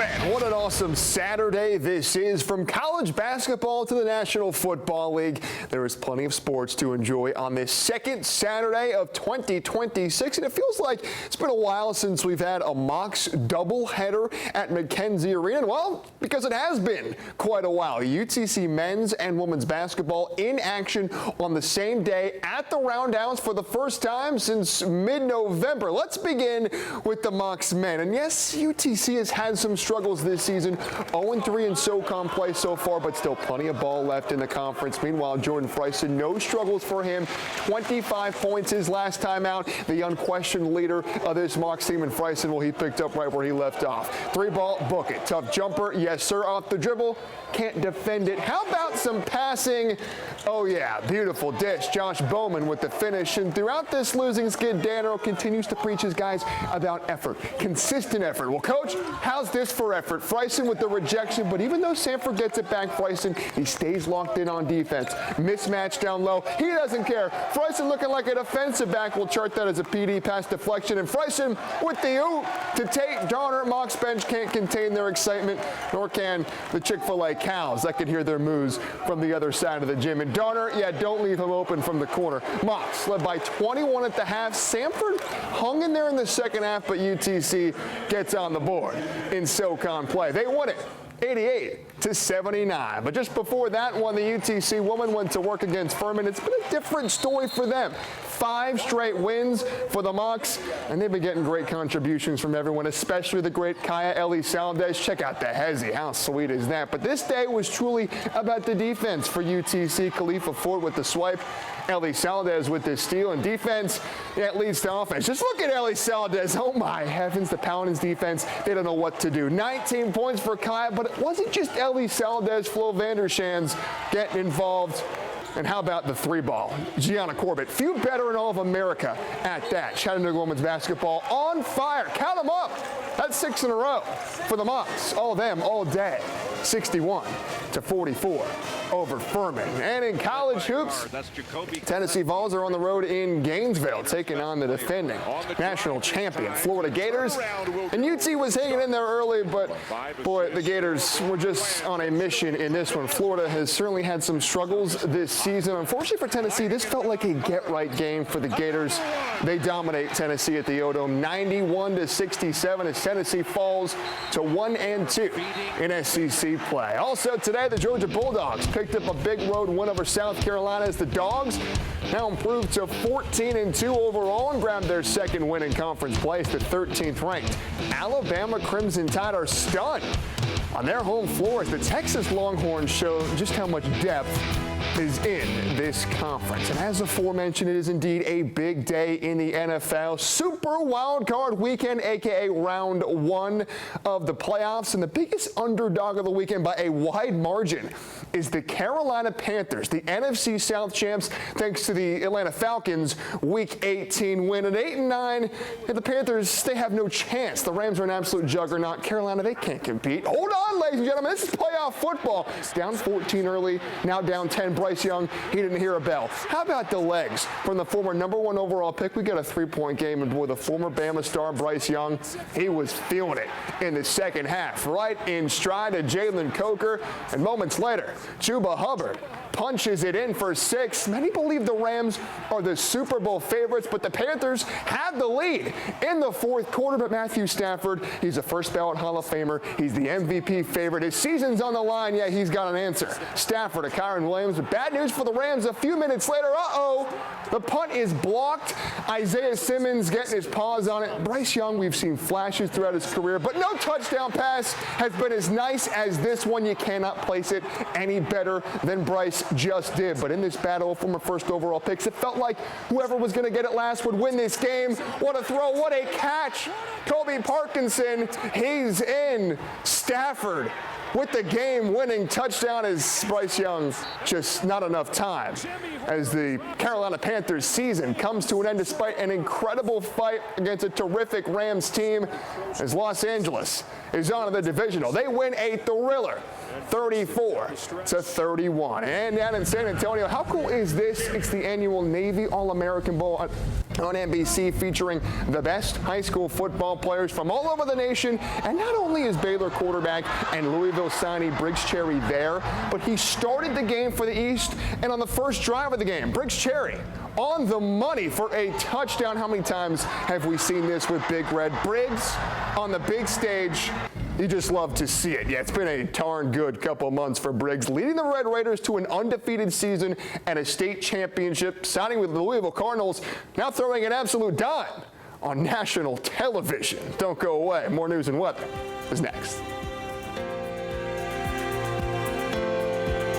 Man, what an awesome Saturday this is. From college basketball to the National Football League, there is plenty of sports to enjoy on this second Saturday of 2026. And it feels like it's been a while since we've had a Mocs doubleheader at McKenzie Arena. Well, because it has been quite a while. UTC men's and women's basketball in action on the same day at the Roundhouse for the first time since mid-November. Let's begin with the Mocs men. And yes, UTC has had some struggles this season. 0-3 in SoCon play so far, but still plenty of ball left in the conference. Meanwhile, Jordan Freisen, no struggles for him. 25 points his last time out. The unquestioned leader of this Mocs team, and Freisen, well, he picked up right where he left off. 3-ball, book it. Tough jumper, yes sir, off the dribble. Can't defend it. How about some passing? Oh yeah, beautiful dish. Josh Bowman with the finish. And throughout this losing skid, Dan Earl continues to preach his guys about effort, consistent effort. Well, coach, how's this for effort? Freisen with the rejection, but even though Sanford gets it back, Freisen, he stays locked in on defense. Mismatch down low. He doesn't care. Freisen looking like a defensive back. We'll chart that as a PD pass deflection. And Freisen with the oop to Tate Darner. Mocs bench can't contain their excitement, nor can the Chick-fil-A cows. I could hear their moos from the other side of the gym. And Darner, yeah, don't leave him open from the corner. Mocs led by 21 at the half. Sanford hung in there in the second half, but UTC gets on the board in SoCon play. They won it 88-79. But just before that one, the UTC woman went to work against Furman. It's been a different story for them. 5 straight wins for the Mocs, and they've been getting great contributions from everyone, especially the great Kaya Elizalde. Check out the hezzy. How sweet is that? But this day was truly about the defense for UTC. Khalifa Ford with the swipe. Elizalde with the steal, and defense, yeah, it leads to offense. Just look at Elizalde. Oh my heavens, the Paladins defense, they don't know what to do. 19 points for Kaya, but it wasn't just Elizalde. Flo Vandershans getting involved. And how about the 3-ball? Gianna Corbett, few better in all of America at that. Chattanooga women's basketball on fire. Count them up. That's 6 in a row for the Mocs. All them, all day. 61-44 over Furman. And in college hoops, Tennessee Vols are on the road in Gainesville, taking on the defending national champion Florida Gators. And UT was hanging in there early, but boy, the Gators were just on a mission in this one. Florida has certainly had some struggles this season. Unfortunately for Tennessee, this felt like a get-right game for the Gators. They dominate Tennessee at the O-Dome 91-67 as Tennessee falls to 1-2 in SEC play. Also today, the Georgia Bulldogs picked up a big road win over South Carolina as the Dogs now improved to 14-2 overall and grabbed their second win in conference play, the 13th ranked Alabama Crimson Tide are stunned on their home floor as the Texas Longhorns show just how much depth is in this conference. And as aforementioned, it is indeed a big day in the NFL. Super Wild Card Weekend, a.k.a. Round 1 of the playoffs. And the biggest underdog of the weekend by a wide margin is the Carolina Panthers, the NFC South champs, thanks to the Atlanta Falcons' Week 18 win. At 8-9, the Panthers, they have no chance. The Rams are an absolute juggernaut. Carolina, they can't compete. Hold on, ladies and gentlemen. This is playoff football. It's down 14 early, now down 10. Bryce Young, he didn't hear a bell. How about the legs from the former #1 overall pick? We got a 3-point game, and boy, the former Bama star Bryce Young, he was feeling it in the second half. Right in stride of Jalen Coker, and moments later, Chuba Hubbard punches it in for 6. Many believe the Rams are the Super Bowl favorites, but the Panthers have the lead in the fourth quarter. But Matthew Stafford, he's a first ballot Hall of Famer. He's the MVP favorite. His season's on the line. Yeah, he's got an answer. Stafford to Kyron Williams. But bad news for the Rams. A few minutes later, the punt is blocked. Isaiah Simmons getting his paws on it. Bryce Young, we've seen flashes throughout his career, but no touchdown pass has been as nice as this one. You cannot place it any better than Bryce just did. But in this battle from a first overall picks, it felt like whoever was going to get it last would win this game. What a throw, what a catch. Kobe Parkinson, he's in. Stafford with the game-winning touchdown as Bryce Young, just not enough time as the Carolina Panthers season comes to an end despite an incredible fight against a terrific Rams team as Los Angeles is on to the divisional. They win a thriller 34-31. And down in San Antonio, how cool is this? It's the annual Navy All-American Bowl. on NBC, featuring the best high school football players from all over the nation. And not only is Baylor quarterback and Louisville signee Briggs Cherry there, but he started the game for the East, and on the first drive of the game, Briggs Cherry on the money for a touchdown. How many times have we seen this with Big Red? Briggs on the big stage. You just love to see it. Yeah, it's been a darn good couple months for Briggs, leading the Red Raiders to an undefeated season and a state championship, signing with the Louisville Cardinals, now throwing an absolute dime on national television. Don't go away. More news and weather is next.